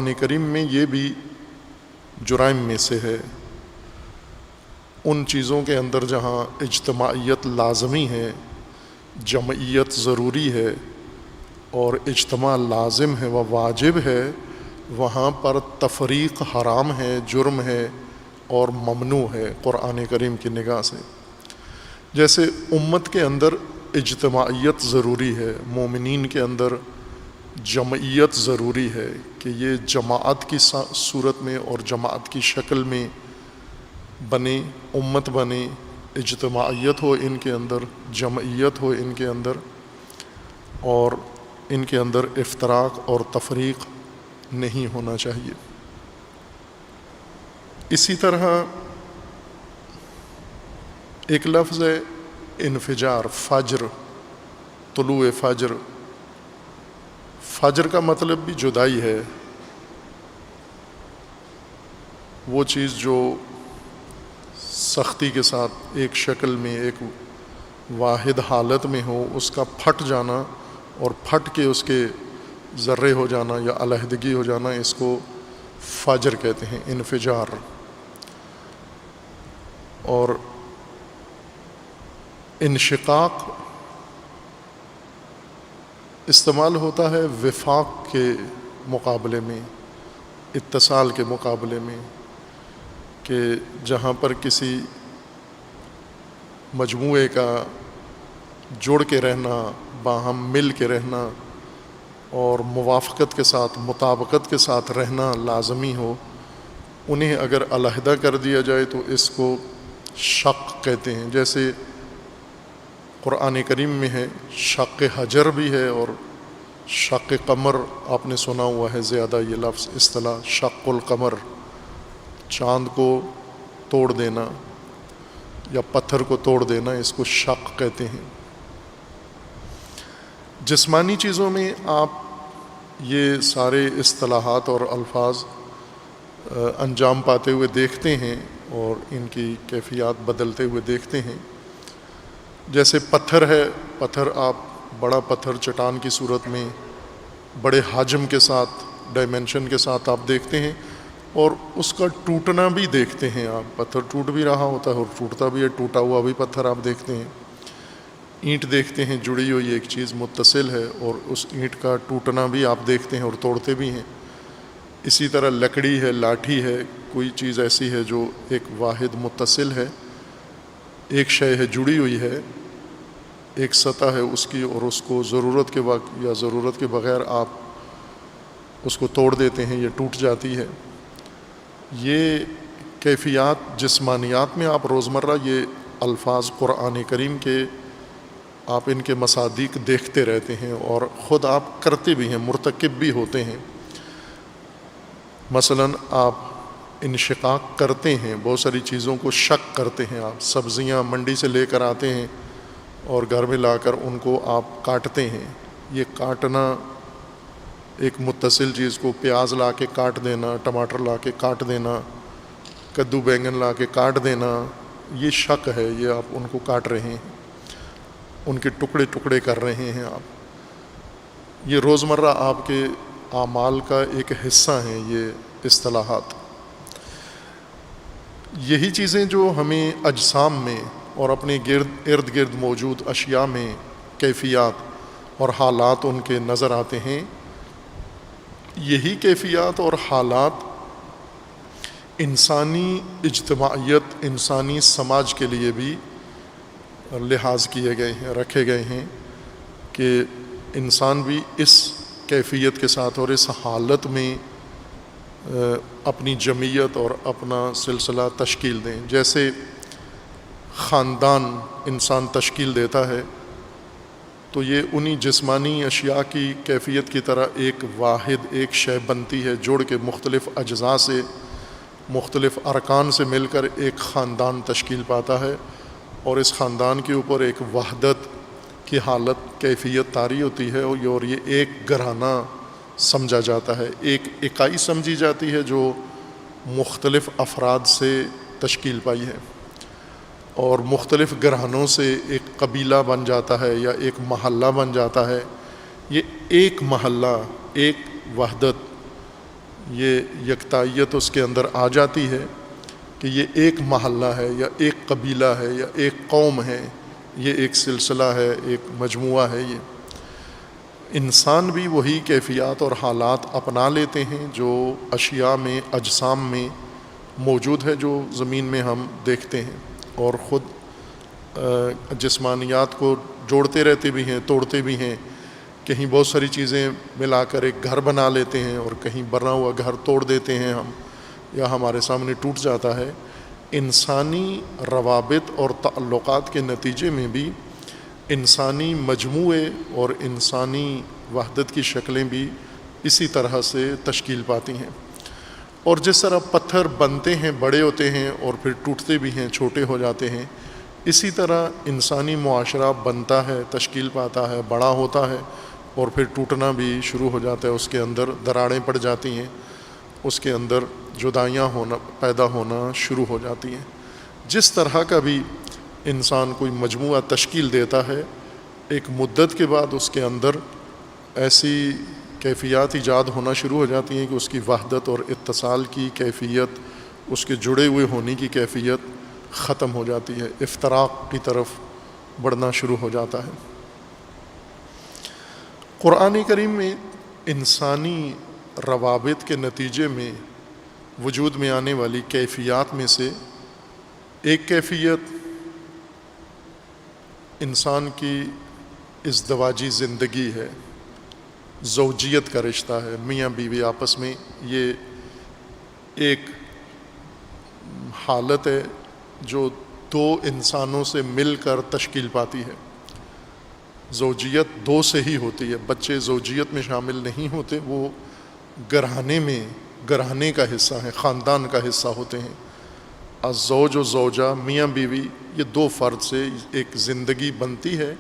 قرآن کریم میں یہ بھی جرائم میں سے ہے، ان چیزوں کے اندر جہاں اجتماعیت لازمی ہے، جمعیت ضروری ہے اور اجتماع لازم ہے و واجب ہے، وہاں پر تفریق حرام ہے، جرم ہے اور ممنوع ہے قرآن کریم کی نگاہ سے۔ جیسے امت کے اندر اجتماعیت ضروری ہے، مومنین کے اندر جمعیت ضروری ہے کہ یہ جماعت کی صورت میں اور جماعت کی شکل میں بنے، امت بنے، اجتماعیت ہو ان کے اندر، جمعیت ہو ان کے اندر، اور ان کے اندر افتراق اور تفریق نہیں ہونا چاہیے۔ اسی طرح ایک لفظ ہے انفجار، فجر، طلوع فجر۔ فجر کا مطلب بھی جدائی ہے، وہ چیز جو سختی کے ساتھ ایک شکل میں، ایک واحد حالت میں ہو، اس کا پھٹ جانا اور پھٹ کے اس کے ذرے ہو جانا یا علیحدگی ہو جانا، اس کو فجر کہتے ہیں، انفجار۔ اور انشقاق استعمال ہوتا ہے وفاق کے مقابلے میں، اتصال کے مقابلے میں، کہ جہاں پر کسی مجموعے کا جڑ کے رہنا، باہم مل کے رہنا اور موافقت کے ساتھ، مطابقت کے ساتھ رہنا لازمی ہو، انہیں اگر علیحدہ کر دیا جائے تو اس کو شق کہتے ہیں۔ جیسے قرآن کریم میں ہے، شق حجر بھی ہے اور شق قمر، آپ نے سنا ہوا ہے زیادہ یہ لفظ، اصطلاح شق القمر، چاند کو توڑ دینا یا پتھر کو توڑ دینا، اس کو شق کہتے ہیں۔ جسمانی چیزوں میں آپ یہ سارے اصطلاحات اور الفاظ انجام پاتے ہوئے دیکھتے ہیں اور ان کی کیفیات بدلتے ہوئے دیکھتے ہیں۔ جیسے پتھر ہے، پتھر آپ بڑا پتھر چٹان کی صورت میں بڑے حجم کے ساتھ، ڈائمنشن کے ساتھ آپ دیکھتے ہیں اور اس کا ٹوٹنا بھی دیکھتے ہیں آپ، پتھر ٹوٹ بھی رہا ہوتا ہے اور ٹوٹتا بھی ہے، ٹوٹا ہوا بھی پتھر آپ دیکھتے ہیں۔ اینٹ دیکھتے ہیں، جڑی ہوئی ایک چیز متصل ہے اور اس اینٹ کا ٹوٹنا بھی آپ دیکھتے ہیں اور توڑتے بھی ہیں۔ اسی طرح لکڑی ہے، لاٹھی ہے، کوئی چیز ایسی ہے جو ایک واحد متصل ہے، ایک شے ہے، جڑی ہوئی ہے، ایک سطح ہے اس کی، اور اس کو ضرورت کے وقت یا ضرورت کے بغیر آپ اس کو توڑ دیتے ہیں، یہ ٹوٹ جاتی ہے۔ یہ کیفیات جسمانیات میں آپ روزمرہ یہ الفاظ قرآن کریم کے آپ ان کے مصادیق دیکھتے رہتے ہیں اور خود آپ کرتے بھی ہیں، مرتکب بھی ہوتے ہیں۔ مثلاً آپ انشقاق کرتے ہیں، بہت ساری چیزوں کو شق کرتے ہیں، آپ سبزیاں منڈی سے لے کر آتے ہیں اور گھر میں لا کر ان کو آپ کاٹتے ہیں۔ یہ کاٹنا، ایک متصل چیز کو پیاز لا کے کاٹ دینا، ٹماٹر لا کے کاٹ دینا، کدو بینگن لا کے کاٹ دینا، یہ شق ہے، یہ آپ ان کو کاٹ رہے ہیں، ان کے ٹکڑے ٹکڑے کر رہے ہیں آپ۔ یہ روزمرہ آپ کے اعمال کا ایک حصہ ہیں یہ اصطلاحات۔ یہی چیزیں جو ہمیں اجسام میں اور اپنے ارد گرد موجود اشیاء میں کیفیات اور حالات ان کے نظر آتے ہیں، یہی کیفیات اور حالات انسانی اجتماعیت، انسانی سماج کے لیے بھی لحاظ کیے گئے ہیں، رکھے گئے ہیں کہ انسان بھی اس کیفیت کے ساتھ اور اس حالت میں اپنی جمعیت اور اپنا سلسلہ تشکیل دیں۔ جیسے خاندان انسان تشکیل دیتا ہے تو یہ انہی جسمانی اشیاء کی کیفیت کی طرح ایک واحد ایک شے بنتی ہے، جوڑ کے مختلف اجزاء سے، مختلف ارکان سے مل کر ایک خاندان تشکیل پاتا ہے، اور اس خاندان کے اوپر ایک وحدت کی حالت، کیفیت طاری ہوتی ہے، اور یہ ایک گھرانہ سمجھا جاتا ہے، ایک اکائی سمجھی جاتی ہے جو مختلف افراد سے تشکیل پائی ہے، اور مختلف گھرانوں سے ایک قبیلہ بن جاتا ہے یا ایک محلہ بن جاتا ہے۔ یہ ایک محلہ، ایک وحدت، یہ یکتائیت اس کے اندر آ جاتی ہے کہ یہ ایک محلہ ہے یا ایک قبیلہ ہے یا ایک قوم ہے، یہ ایک سلسلہ ہے، ایک مجموعہ ہے۔ یہ انسان بھی وہی کیفیات اور حالات اپنا لیتے ہیں جو اشیاء میں، اجسام میں موجود ہے، جو زمین میں ہم دیکھتے ہیں، اور خود جسمانیات کو جوڑتے رہتے بھی ہیں، توڑتے بھی ہیں۔ کہیں بہت ساری چیزیں ملا کر ایک گھر بنا لیتے ہیں، اور کہیں بنا ہوا گھر توڑ دیتے ہیں ہم، یا ہمارے سامنے ٹوٹ جاتا ہے۔ انسانی روابط اور تعلقات کے نتیجے میں بھی انسانی مجموعے اور انسانی وحدت کی شکلیں بھی اسی طرح سے تشکیل پاتی ہیں۔ اور جس طرح پتھر بنتے ہیں، بڑے ہوتے ہیں، اور پھر ٹوٹتے بھی ہیں، چھوٹے ہو جاتے ہیں، اسی طرح انسانی معاشرہ بنتا ہے، تشکیل پاتا ہے، بڑا ہوتا ہے، اور پھر ٹوٹنا بھی شروع ہو جاتا ہے۔ اس کے اندر دراڑیں پڑ جاتی ہیں، اس کے اندر جدائیاں پیدا ہونا شروع ہو جاتی ہیں۔ جس طرح کا بھی انسان کوئی مجموعہ تشکیل دیتا ہے، ایک مدت کے بعد اس کے اندر ایسی کیفیات ایجاد ہونا شروع ہو جاتی ہیں کہ اس کی وحدت اور اتصال کی کیفیت، اس کے جڑے ہوئے ہونے کی کیفیت ختم ہو جاتی ہے، افتراق کی طرف بڑھنا شروع ہو جاتا ہے۔ قرآن کریم میں انسانی روابط کے نتیجے میں وجود میں آنے والی کیفیات میں سے ایک کیفیت انسان کی ازدواجی زندگی ہے، زوجیت کا رشتہ ہے، میاں بیوی آپس میں یہ ایک حالت ہے جو دو انسانوں سے مل کر تشکیل پاتی ہے۔ زوجیت دو سے ہی ہوتی ہے، بچے زوجیت میں شامل نہیں ہوتے، وہ گھرانے کا حصہ ہیں، خاندان کا حصہ ہوتے ہیں۔ الزوج و زوجہ، میاں بیوی، یہ دو فرد سے ایک زندگی بنتی ہے۔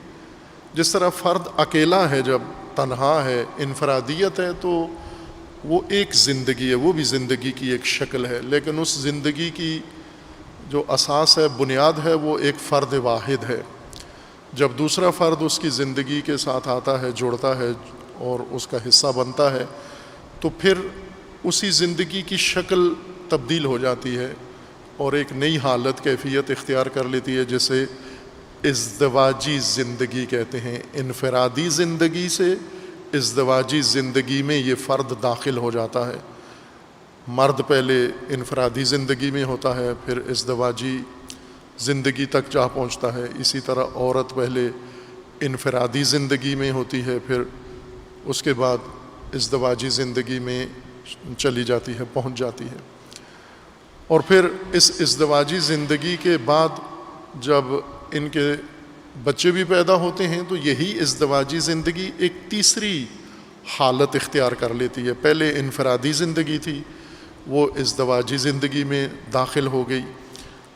جس طرح فرد اکیلا ہے، جب تنہا ہے، انفرادیت ہے، تو وہ ایک زندگی ہے، وہ بھی زندگی کی ایک شکل ہے، لیکن اس زندگی کی جو اساس ہے، بنیاد ہے، وہ ایک فرد واحد ہے۔ جب دوسرا فرد اس کی زندگی کے ساتھ آتا ہے، جوڑتا ہے اور اس کا حصہ بنتا ہے، تو پھر اسی زندگی کی شکل تبدیل ہو جاتی ہے اور ایک نئی حالت، کیفیت اختیار کر لیتی ہے، جسے ازدواجی زندگی کہتے ہیں۔ انفرادی زندگی سے ازدواجی زندگی میں یہ فرد داخل ہو جاتا ہے۔ مرد پہلے انفرادی زندگی میں ہوتا ہے، پھر ازدواجی زندگی تک جا پہنچتا ہے۔ اسی طرح عورت پہلے انفرادی زندگی میں ہوتی ہے، پھر اس کے بعد ازدواجی زندگی میں چلی جاتی ہے، پہنچ جاتی ہے۔ اور پھر اس ازدواجی زندگی کے بعد جب ان کے بچے بھی پیدا ہوتے ہیں، تو یہی ازدواجی زندگی ایک تیسری حالت اختیار کر لیتی ہے۔ پہلے انفرادی زندگی تھی، وہ ازدواجی زندگی میں داخل ہو گئی،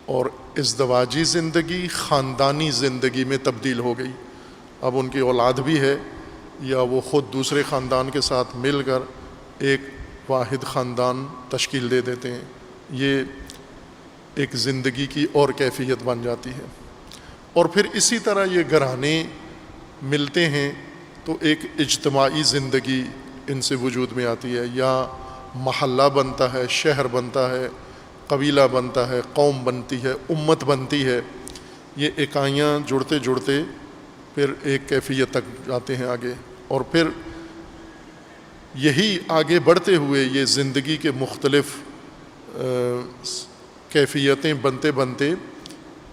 اور ازدواجی زندگی خاندانی زندگی میں تبدیل ہو گئی۔ اب ان کی اولاد بھی ہے، یا وہ خود دوسرے خاندان کے ساتھ مل کر ایک واحد خاندان تشکیل دے دیتے ہیں۔ یہ ایک زندگی کی اور کیفیت بن جاتی ہے۔ اور پھر اسی طرح یہ گھرانے ملتے ہیں تو ایک اجتماعی زندگی ان سے وجود میں آتی ہے، یا محلہ بنتا ہے، شہر بنتا ہے، قبیلہ بنتا ہے، قوم بنتی ہے، امت بنتی ہے۔ یہ اکائیاں جڑتے جڑتے پھر ایک کیفیت تک جاتے ہیں آگے، اور پھر یہی آگے بڑھتے ہوئے یہ زندگی کے مختلف کیفیتیں بنتے بنتے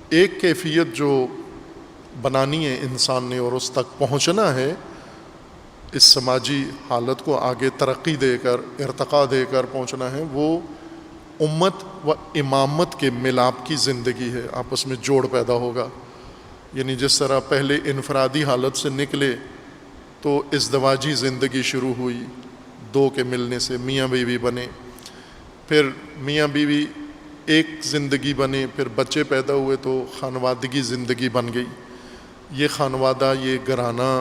ایک کیفیت جو بنانی ہے انسان نے اور اس تک پہنچنا ہے، اس سماجی حالت کو آگے ترقی دے کر، ارتقاء دے کر پہنچنا ہے، وہ امت و امامت کے ملاپ کی زندگی ہے۔ آپس میں جوڑ پیدا ہوگا، یعنی جس طرح پہلے انفرادی حالت سے نکلے تو ازدواجی زندگی شروع ہوئی، دو کے ملنے سے میاں بیوی بنے، پھر میاں بیوی ایک زندگی بنے، پھر بچے پیدا ہوئے تو خانوادگی زندگی بن گئی۔ یہ خانوادہ، یہ گھرانہ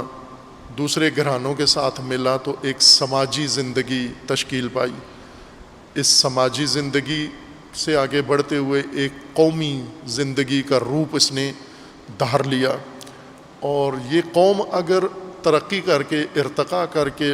دوسرے گھرانوں کے ساتھ ملا تو ایک سماجی زندگی تشکیل پائی۔ اس سماجی زندگی سے آگے بڑھتے ہوئے ایک قومی زندگی کا روپ اس نے دھار لیا، اور یہ قوم اگر ترقی کر کے، ارتقاء کر کے